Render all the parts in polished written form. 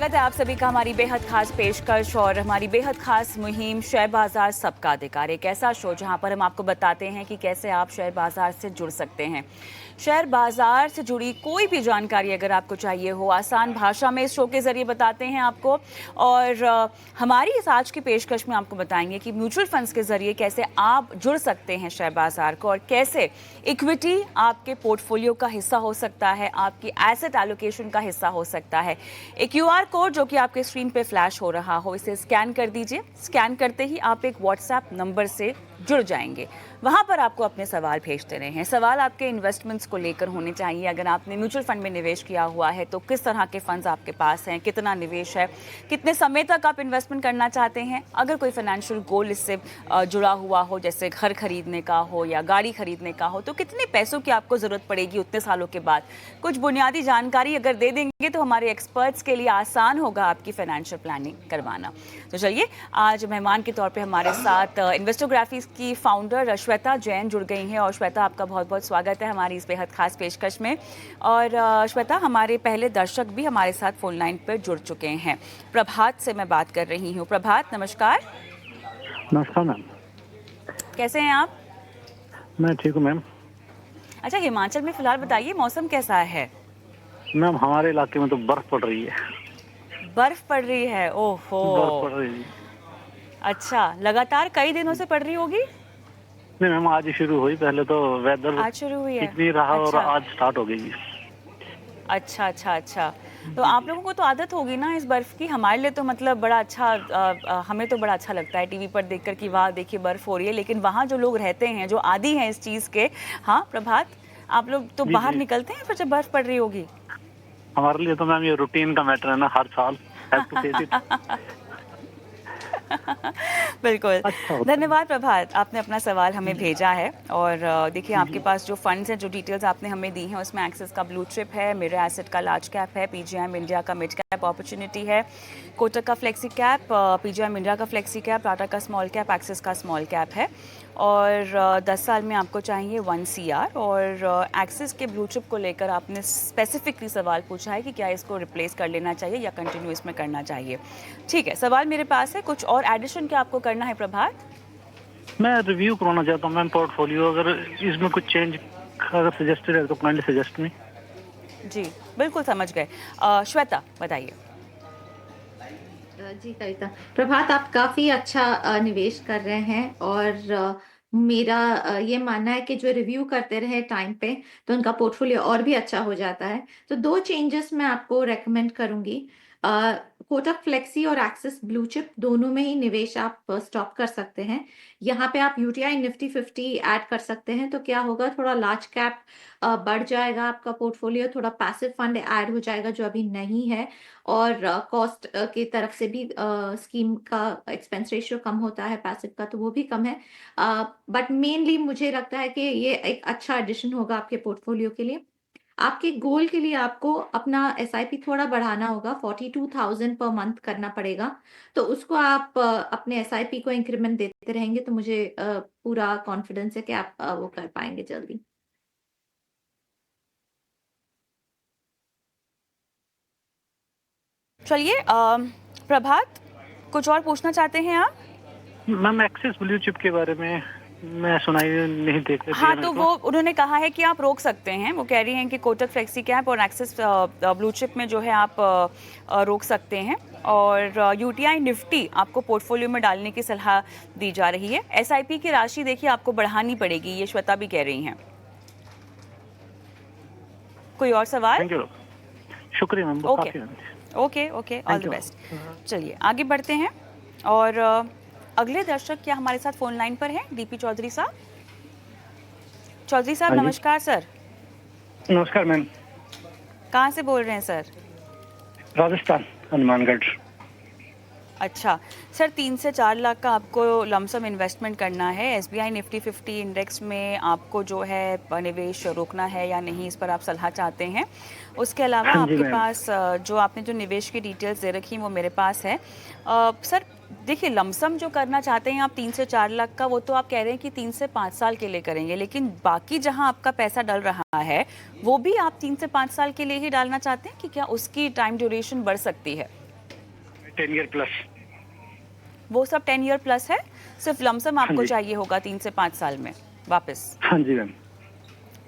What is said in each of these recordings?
स्वागत है आप सभी का हमारी बेहद खास पेशकश और हमारी बेहद खास मुहिम शेयर बाजार सबका अधिकार। एक ऐसा शो जहां पर हम आपको बताते हैं कि कैसे आप शेयर बाजार से जुड़ सकते हैं। शेयर बाजार से जुड़ी कोई भी जानकारी अगर आपको चाहिए हो, आसान भाषा में इस शो के जरिए बताते हैं आपको। और हमारी इस आज की पेशकश में आपको बताएंगे कि म्यूचुअल फंड्स के जरिए कैसे आप जुड़ सकते हैं शेयर बाजार को, और कैसे इक्विटी आपके पोर्टफोलियो का हिस्सा हो सकता है, आपकी एसेट एलोकेशन का हिस्सा हो सकता है। एक क्यूआर कोड जो कि आपके स्क्रीन पे फ्लैश हो रहा हो, इसे स्कैन कर दीजिए। स्कैन करते ही आप एक व्हाट्सएप नंबर से जुड़ जाएंगे। वहां पर आपको अपने सवाल भेजते रहे हैं। सवाल आपके इन्वेस्टमेंट्स को लेकर होने चाहिए। अगर आपने म्यूचुअल फंड में निवेश किया हुआ है तो किस तरह के फंड्स आपके पास हैं, कितना निवेश है, कितने समय तक आप इन्वेस्टमेंट करना चाहते हैं। अगर कोई फाइनेंशियल गोल इससे जुड़ा हुआ हो, जैसे घर खरीदने का हो या गाड़ी खरीदने का हो, तो कितने पैसों की आपको ज़रूरत पड़ेगी उतने सालों के बाद। कुछ बुनियादी जानकारी अगर दे देंगे तो हमारे एक्सपर्ट्स के लिए आसान होगा आपकी फाइनेंशियल प्लानिंग करवाना। तो चलिए, आज मेहमान के तौर पे हमारे साथ इन्वेस्टोग्राफी की फाउंडर श्वेता जैन जुड़ गई हैं। और श्वेता, आपका बहुत बहुत स्वागत है हमारी इस बेहद खास पेशकश में। और श्वेता, हमारे पहले दर्शक भी हमारे साथ फोन लाइन पर जुड़ चुके हैं। प्रभात से मैं बात कर रही हूँ। प्रभात, नमस्कार। नमस्कार मैम। कैसे हैं आप? मैं ठीक हूँ मैम। अच्छा, हिमाचल में फिलहाल बताइए मौसम कैसा है? मैम, हमारे इलाके में तो बर्फ पड़ रही है। बर्फ पड़ रही है? ओहो, बर्फ पड़ रही है। अच्छा, लगातार कई दिनों से पड़ रही होगी? नहीं मैम, आज ही शुरू हुई। पहले तो वेदर आज शुरू हुई है? ठीक नहीं रहा। अच्छा। और आज स्टार्ट हो गई। अच्छा अच्छा अच्छा। तो आप लोगों को तो आदत होगी ना इस बर्फ की। हमारे लिए तो मतलब बड़ा अच्छा, हमें तो बड़ा अच्छा लगता है टीवी पर देखकर कि वाह देखिए बर्फ हो रही है। लेकिन वहाँ जो लोग रहते हैं, जो आदी हैं इस चीज़ के, हाँ प्रभात, आप लोग तो जी, बाहर जी। निकलते हैं फिर जब बर्फ पड़ रही होगी? हमारे लिए तो मैम ये रूटीन का मैटर है ना, हर साल हैव टू फेस इट। बिल्कुल। अच्छा होता है। धन्यवाद प्रभात, आपने अपना सवाल हमें भेजा है। और देखिए, आपके जी। पास जो फंड्स हैं, जो डिटेल्स आपने हमें दी हैं, उसमें एक्सिस का ब्लू चिप है, मिरर एसेट का लार्ज कैप है, पीजीआईएम इंडिया का मिड कैप अपॉर्चुनिटी है, कोटक का फ्लेक्सी कैप, पीजीआईएम इंडिया का फ्लेक्सी कैप, टाटा का स्मॉल कैप, एक्सिस का स्मॉल कैप है। और 10 साल में आपको चाहिए 1 CR। और एक्सिस के ब्लू चिप को लेकर आपने स्पेसिफिकली सवाल पूछा है कि क्या इसको रिप्लेस कर लेना चाहिए या कंटिन्यू इसमें करना चाहिए। ठीक है, सवाल मेरे पास है। कुछ और एडिशन क्या आपको करना है प्रभात? मैं रिव्यू करवाना चाहता हूँ मैम पोर्टफोलियो। अगर इसमें कुछ चेंज अगर सजेस्टेड है तो काइंडली सजेस्ट मी। जी बिल्कुल, समझ गए। श्वेता बताइए। जी कविता, प्रभात, आप काफी अच्छा निवेश कर रहे हैं। और मेरा ये मानना है कि जो रिव्यू करते रहे टाइम पे तो उनका पोर्टफोलियो और भी अच्छा हो जाता है। तो 2 चेंजेस मैं आपको रेकमेंड करूंगी। कोटक फ्लेक्सी और एक्सिस ब्लू चिप दोनों में ही निवेश आप स्टॉप कर सकते हैं। यहाँ पे आप यूटीआई निफ्टी 50 ऐड कर सकते हैं। तो क्या होगा, थोड़ा लार्ज कैप बढ़ जाएगा आपका पोर्टफोलियो, थोड़ा पैसिव फंड ऐड हो जाएगा जो अभी नहीं है। और कॉस्ट की तरफ से भी स्कीम का एक्सपेंस रेशियो कम होता है, पैसिव का तो वो भी कम है। बट मेनली मुझे लगता है कि ये एक अच्छा एडिशन होगा आपके पोर्टफोलियो के लिए। आपके गोल के लिए आपको अपना एसआईपी थोड़ा बढ़ाना होगा, 42,000 पर मंथ करना पड़ेगा। तो उसको आप अपने एसआईपी को इंक्रीमेंट देते रहेंगे तो मुझे पूरा कॉन्फिडेंस है कि आप वो कर पाएंगे जल्दी। चलिए, प्रभात, कुछ और पूछना चाहते हैं आप? मैम, एक्सिस ब्लू चिप के बारे में मैं सुनाई नहीं देख रही। हाँ, तो वो उन्होंने कहा है कि आप रोक सकते हैं। वो कह रही हैं कि कोटक फ्लेक्सी कैप और एक्सिस ब्लू चिप में जो है आप रोक सकते हैं। और यूटीआई निफ्टी आपको पोर्टफोलियो में डालने की सलाह दी जा रही है। एसआईपी की राशि देखिए आपको बढ़ानी पड़ेगी, ये श्वेता भी कह रही हैं। कोई और सवाल? थैंक यू, शुक्रिया ma'am. Okay okay okay, all the best. चलिए आगे बढ़ते हैं। और अगले दर्शक क्या हमारे साथ फोन लाइन पर हैं? डीपी चौधरी साहब। चौधरी साहब, नमस्कार सर। नमस्कार मैम। कहाँ से बोल रहे हैं सर? राजस्थान, हनुमानगढ़। अच्छा सर, 3 से 4 लाख का आपको लमसम इन्वेस्टमेंट करना है। एसबीआई निफ्टी 50 इंडेक्स में आपको जो है निवेश रोकना है या नहीं, इस पर आप सलाह चाहते हैं। उसके अलावा आपके पास जो आपने जो निवेश की डिटेल्स दे रखी वो मेरे पास है। सर देखिए, लमसम जो करना चाहते हैं आप 3 से 4 लाख का, वो तो आप कह रहे हैं कि 3 से 5 साल के लिए करेंगे। लेकिन बाकी जहां आपका पैसा डल रहा है वो भी आप 3 से 5 साल के लिए ही डालना चाहते हैं कि क्या उसकी टाइम ड्यूरेशन बढ़ सकती है? 10 ईयर प्लस। वो सब 10 ईयर प्लस है, सिर्फ लमसम आपको जी। चाहिए होगा 3 से 5 साल में वापस। हाँ जी मैम।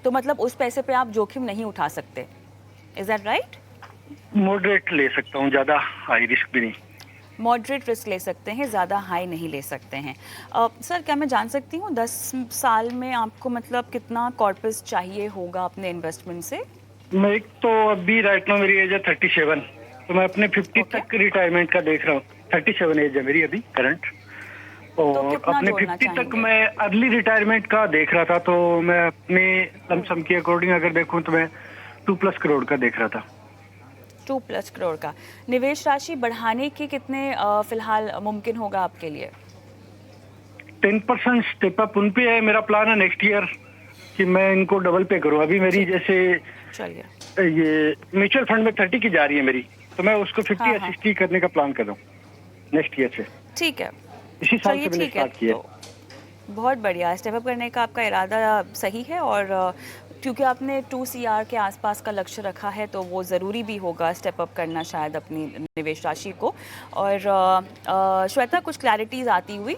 तो मतलब उस पैसे पे आप जोखिम नहीं उठा सकते, इज दैट राइट? मॉडरेट ले सकता हूँ, ज़्यादा हाई रिस्क भी नहीं। मॉडरेट रिस्क ले सकते हैं, ज़्यादा हाई नहीं ले सकते हैं। सर क्या मैं जान सकती हूँ 10 साल में आपको मतलब कितना कॉर्पस चाहिए होगा अपने इन्वेस्टमेंट से? मैं एक तो अभी राइट नाउ मेरी एज है 37, तो मैं अपने 50 Okay. तक रिटायरमेंट का देख रहा हूँ। 37 एज है मेरी अभी करंट, और कितना अपने जोड़ना 50 तक चाहेंगे? मैं अर्ली रिटायरमेंट का देख रहा था। तो मैं अपने लमसम के अकॉर्डिंग अगर देखूँ तो मैं 2+ करोड़ का देख रहा था। 2+ करोड़ का निवेश राशि बढ़ाने की कितने फिलहाल मुमकिन होगा आपके लिए? 10% स्टेप अप उन पे है। मेरा प्लान है नेक्स्ट ईयर कि मैं इनको डबल पे करूँ। अभी मेरी जैसे चलिए। ये म्यूचुअल फंड में 30 की जा रही है मेरी, तो मैं उसको 50 हाँ, या हाँ। 60 करने का प्लान कर रहा हूँ नेक्स्ट ईयर से। ठीक है, इसी साल चलिए से मैंने ठीक है। स्टार्ट किया। तो बहुत बढ़िया, स्टेप अप करने का आपका इरादा सही है, और क्योंकि आपने 2 CR के आसपास का लक्ष्य रखा है तो वो ज़रूरी भी होगा स्टेप अप करना शायद अपनी निवेश राशि को। और श्वेता, कुछ क्लैरिटीज़ आती हुई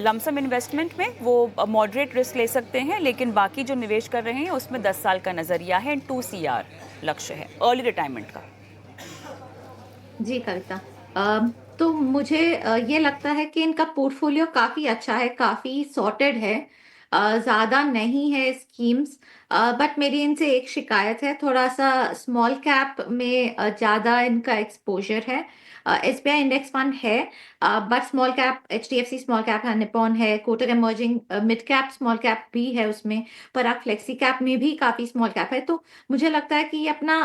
लमसम इन्वेस्टमेंट में वो मॉडरेट रिस्क ले सकते हैं, लेकिन बाकी जो निवेश कर रहे हैं उसमें 10 साल का नज़रिया है, 2 CR लक्ष्य है अर्ली रिटायरमेंट का। जी कविता, तो मुझे ये लगता है कि इनका पोर्टफोलियो काफी अच्छा है, काफी सॉर्टेड है, ज्यादा नहीं है स्कीम्स। बट मेरी इनसे एक शिकायत है, थोड़ा सा स्मॉल कैप में ज्यादा इनका एक्सपोजर है। SBI इंडेक्स फंड है, but small cap HDFC small cap है, निपॉन है, Kotak emerging mid cap small cap भी है उसमें, पराग फ्लेक्सी कैप में भी काफी स्मॉल कैप है। तो मुझे लगता है कि ये अपना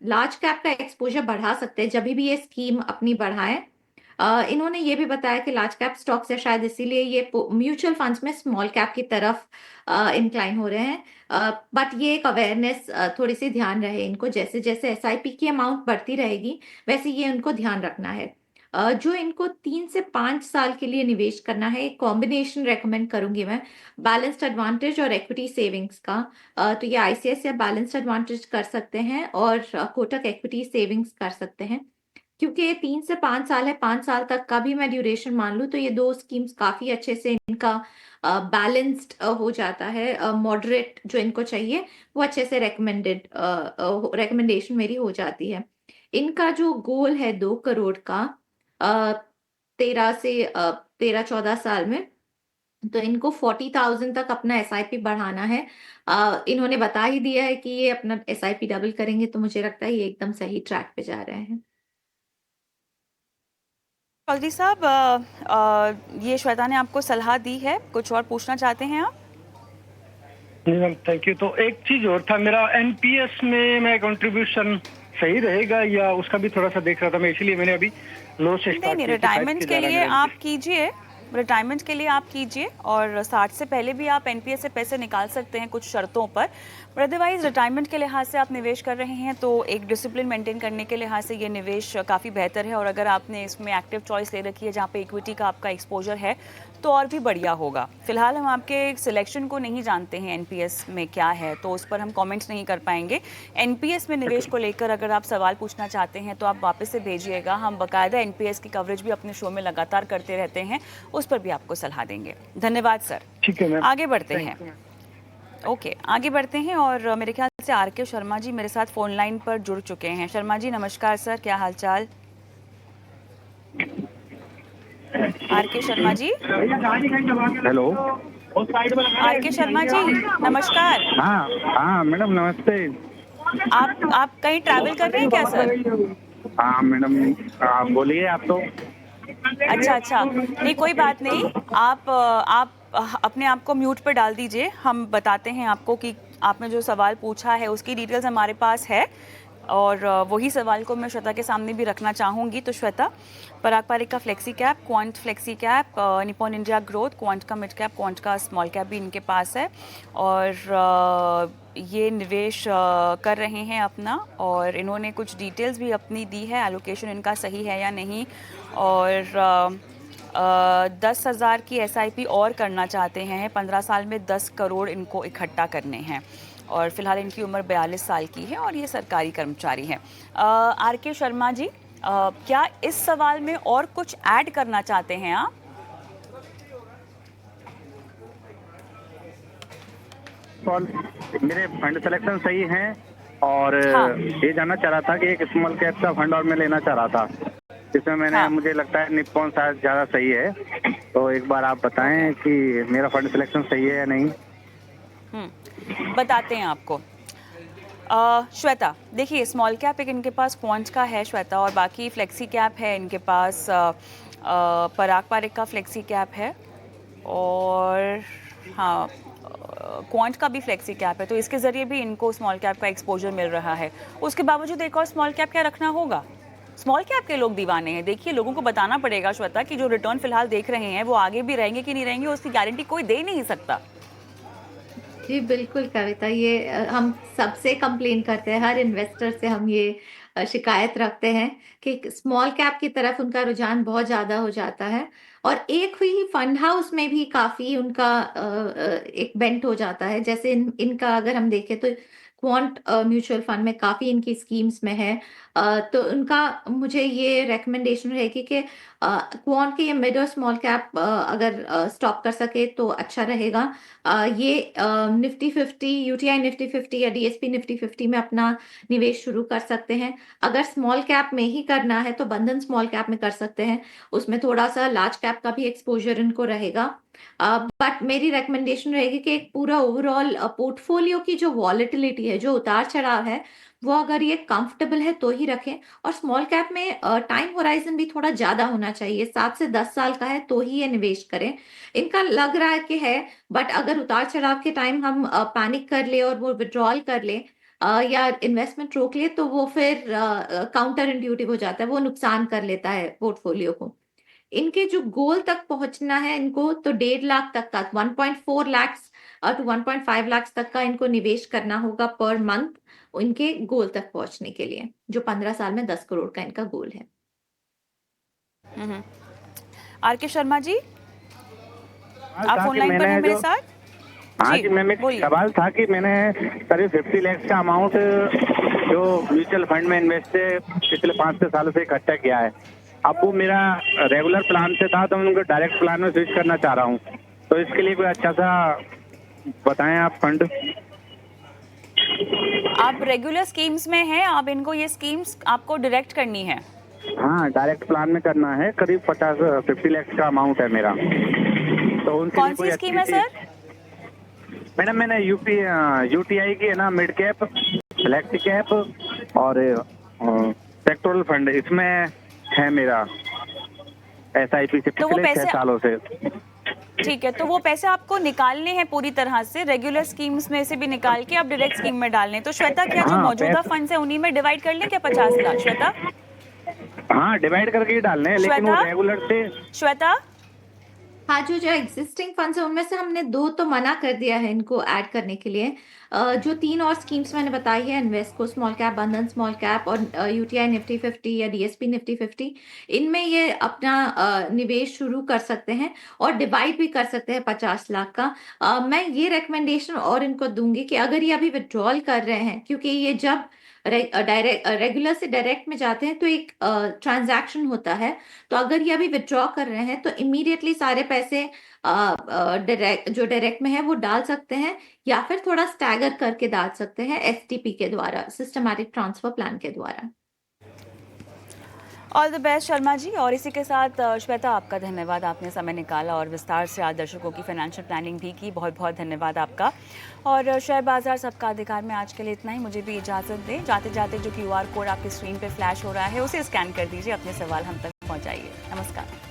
लार्ज कैप का एक्सपोजर बढ़ा सकते हैं जब भी ये स्कीम अपनी बढ़ाएं। इन्होंने ये भी बताया कि लार्ज कैप स्टॉक्स है, शायद इसीलिए ये म्यूचुअल फंड्स में स्मॉल कैप की तरफ इंक्लाइन हो रहे हैं। बट ये एक अवेयरनेस, थोड़ी सी ध्यान रहे इनको, जैसे जैसे SIP की अमाउंट बढ़ती रहेगी वैसे ये उनको ध्यान रखना है। जो इनको 3 से 5 साल के लिए निवेश करना है, एक कॉम्बिनेशन रेकमेंड करूंगी मैं, बैलेंस्ड एडवांटेज और इक्विटी सेविंग्स का। तो ये ICICI बैलेंस्ड एडवांटेज कर सकते हैं और कोटक इक्विटी सेविंग्स कर सकते हैं। क्योंकि ये 3 से 5 साल है, 5 साल तक का भी मैं ड्यूरेशन मान लूँ तो ये दो स्कीम्स काफी अच्छे से इनका बैलेंस्ड हो जाता है। मॉडरेट जो इनको चाहिए वो अच्छे से रेकमेंडेशन मेरी हो जाती है। इनका जो गोल है 2 करोड़ का 13 साल में, तो इनको 40,000 तक अपना SIP बढ़ाना है। इन्होंने बता ही दिया है कि ये अपना SIP डबल करेंगे, तो मुझे लगता है ये एकदम सही ट्रैक पे जा रहे हैं। चौधरी साहब, ये श्वेता ने आपको सलाह दी है, कुछ और पूछना चाहते हैं आप? नहीं मैम, थैंक यू। तो एक चीज और था, मेरा NPS में मैं कंट्रीब्यूशन सही रहेगा या उसका भी थोड़ा सा देख रहा था मैं, इसीलिए मैंने अभी लो से नहीं स्टार्ट नहीं, किया कि 5 रिटायरमेंट से के जा रहा लिए मेरा आप कीजिए, रिटायरमेंट के लिए आप कीजिए, और 60 से पहले भी आप NPS से पैसे निकाल सकते हैं कुछ शर्तों पर। बट अदरवाइज रिटायरमेंट के लिहाज से आप निवेश कर रहे हैं तो एक डिसिप्लिन मेंटेन करने के लिहाज से ये निवेश काफ़ी बेहतर है। और अगर आपने इसमें एक्टिव चॉइस ले रखी है जहाँ पे इक्विटी का आपका एक्सपोजर है तो और भी बढ़िया होगा। फिलहाल हम आपके सिलेक्शन को नहीं जानते हैं NPS में क्या है, तो उस पर हम कमेंट्स नहीं कर पाएंगे। NPS में निवेश को लेकर अगर आप सवाल पूछना चाहते हैं तो आप वापस से भेजिएगा, हम बाकायदा NPS की कवरेज भी अपने शो में लगातार करते रहते हैं, उस पर भी आपको सलाह देंगे। धन्यवाद सर। ठीक है मैम, आगे बढ़ते हैं। ओके, आगे बढ़ते हैं, और मेरे ख्याल से RK शर्मा जी मेरे साथ फोन लाइन पर जुड़ चुके हैं। शर्मा जी नमस्कार सर, क्या हाल चाल? RK Sharma ji. Hello. RK Sharma ji नमस्कार। हाँ हाँ मैडम नमस्ते। आप कहीं ट्रैवल कर रहे हैं क्या सर? हाँ मैडम, आप बोलिए। आप तो अच्छा, नहीं कोई बात नहीं, आप अपने आप को म्यूट पर डाल दीजिए। हम बताते हैं आपको कि आपने जो सवाल पूछा है उसकी डिटेल्स हमारे पास है, और वही सवाल को मैं श्वेता के सामने भी रखना चाहूँगी। तो श्वेता, पराग पारिक का flexi cap, quant flexi cap, Nippon India growth, quant का मिड कैप, क्वांट का स्मॉल कैप भी इनके पास है, और ये निवेश कर रहे हैं अपना, और इन्होंने कुछ डिटेल्स भी अपनी दी है, एलोकेशन इनका सही है या नहीं, और 10,000 की SIP और करना चाहते हैं। 15 साल में 10 करोड़ इनको इकट्ठा करने हैं, और फिलहाल इनकी उम्र 42 साल की है और ये सरकारी कर्मचारी हैं। RK शर्मा जी, क्या इस सवाल में और कुछ ऐड करना चाहते हैं आप? मेरे फंड सिलेक्शन सही हैं और हाँ। ये जानना चाह रहा था कि एक स्मॉल कैप का फंड और मैं लेना चाह रहा था, जिसमें मैंने हाँ। मुझे लगता है निप्पॉन शायद ज़्यादा सही है। तो एक बार आप बताएं कि मेरा फंड सिलेक्शन सही है या नहीं। बताते हैं आपको। श्वेता, देखिए स्मॉल कैप एक इनके पास क्वांट का है श्वेता, और बाकी फ्लेक्सी कैप है इनके पास, पराग पारिक का फ्लेक्सी कैप है, और हाँ क्वांट का भी फ्लेक्सी कैप है, तो इसके ज़रिए भी इनको स्मॉल कैप का एक्सपोजर मिल रहा है। उसके बावजूद एक और स्मॉल कैप क्या रखना होगा? स्मॉल कैप के लोग दीवाने हैं। देखिए लोगों को बताना पड़ेगा श्वेता कि जो रिटर्न फिलहाल देख रहे हैं वो आगे भी रहेंगे कि नहीं रहेंगे, उसकी गारंटी कोई दे नहीं सकता। जी बिल्कुल कविता, ये हम सबसे कंप्लेन करते हैं, हर इन्वेस्टर से हम ये शिकायत रखते हैं कि स्मॉल कैप की तरफ उनका रुझान बहुत ज़्यादा हो जाता है, और एक ही फंड हाउस में भी काफ़ी उनका एक बेंट हो जाता है। जैसे इनका अगर हम देखें तो क्वांट म्यूचुअल फंड में काफ़ी इनकी स्कीम्स में है, तो उनका मुझे ये रिकमेंडेशन रहेगी कि क्वांट के ये मिड और स्मॉल कैप अगर स्टॉप कर सके तो अच्छा रहेगा। ये निफ्टी 50, यूटीआई निफ्टी 50 या डीएसपी निफ्टी 50 में अपना निवेश शुरू कर सकते हैं। अगर स्मॉल कैप में ही करना है तो बंधन स्मॉल कैप में कर सकते हैं, उसमें थोड़ा सा लार्ज कैप का भी एक्सपोजर इनको रहेगा। बट मेरी रिकमेंडेशन रहेगी कि एक पूरा ओवरऑल पोर्टफोलियो की जो वॉलेटिलिटी है, जो उतार चढ़ाव है, वो अगर ये कंफर्टेबल है तो ही रखें। और स्मॉल कैप में टाइम होराइजन भी थोड़ा ज्यादा होना चाहिए, 7 से 10 साल का है तो ही ये निवेश करें। इनका लग रहा है कि है, बट अगर उतार चढ़ाव के टाइम हम पैनिक कर ले और वो विड्रॉल कर ले या इन्वेस्टमेंट रोक ले, तो वो फिर काउंटर इंट्यूटिव हो जाता है, वो नुकसान कर लेता है पोर्टफोलियो को। इनके जो गोल तक पहुंचना है इनको, तो 1.5 लाख तक का, 1.4 लाख टू 1.5 लाख तक का इनको निवेश करना होगा पर मंथ, इनके गोल तक पहुंचने के लिए, जो 15 साल में 10 करोड़ का इनका गोल है। आर के शर्मा जी, आप कहा कि ऑनलाइन पर हैं मैंने मेरे जो साथ? हाँ जी मैम, एक बोलिए। सवाल था कि मैंने करीब 50 लाख का अमाउंट जो म्यूचुअल फंड में इन्वेस्ट पिछले 5-6 सालों से इकट्ठा किया है। अब वो मेरा रेगुलर प्लान से था, तो मैं उनको डायरेक्ट प्लान में स्विच करना चाह रहा हूँ, तो इसके लिए कोई अच्छा सा बताएं आप फंड। आप रेगुलर स्कीम्स में हैं, आप इनको ये स्कीम्स आपको डायरेक्ट करनी है? हाँ डायरेक्ट प्लान में करना है, करीब 50 लाख का अमाउंट है मेरा, तो उनके कौन लिए कोई सी स्कीम है सर? मैडम मैंने यूटीआई की है ना, मिड कैप, फ्लेक्सी कैप और सेक्टोरल फंड, इसमें है मेरा एसआईपी से तो वो पिछले 6 पैसे- सालों से। ठीक है, तो वो पैसे आपको निकालने हैं पूरी तरह से, रेगुलर स्कीम्स में से भी निकाल के आप डायरेक्ट स्कीम में डालने। तो श्वेता, क्या जो हाँ, मौजूदा फंड्स है उन्हीं में डिवाइड कर लें क्या 50 लाख? श्वेता हाँ डिवाइड करके ही डालने हैं, लेकिन वो श्वेता? रेगुलर से। श्वेता हाँ, जो एग्जिस्टिंग फंड्स है उनमें से हमने 2 तो मना कर दिया है इनको ऐड करने के लिए। जो 3 और स्कीम्स मैंने बताई है, इन्वेस्को स्मॉल कैप, बंधन स्मॉल कैप और यूटीआई निफ्टी 50 या डीएसपी निफ्टी 50, इनमें ये अपना निवेश शुरू कर सकते हैं और डिवाइड भी कर सकते हैं 50 लाख का। मैं ये रिकमेंडेशन और इनको दूंगी कि अगर ये अभी विड्रॉल कर रहे हैं, क्योंकि ये जब रेगुलर से डायरेक्ट में जाते हैं तो एक ट्रांजैक्शन होता है, तो अगर ये अभी विड्रॉ कर रहे हैं तो इमीडिएटली सारे पैसे जो डायरेक्ट में है वो डाल सकते हैं, या फिर थोड़ा स्टैगर करके डाल सकते हैं एसटीपी के द्वारा, सिस्टमैटिक ट्रांसफर प्लान के द्वारा। All the best Sharma ji. और इसी के साथ श्वेता, आपका धन्यवाद, आपने समय निकाला और विस्तार से आज दर्शकों की फाइनेंशियल प्लानिंग भी की। बहुत बहुत धन्यवाद आपका। और शेयर बाजार सबका अधिकार में आज के लिए इतना ही। मुझे भी इजाज़त दें। जाते जाते जो QR कोड आपकी स्क्रीन पे फ्लैश हो रहा है उसे स्कैन कर दीजिए, अपने सवाल हम तक पहुंचाइए। नमस्कार।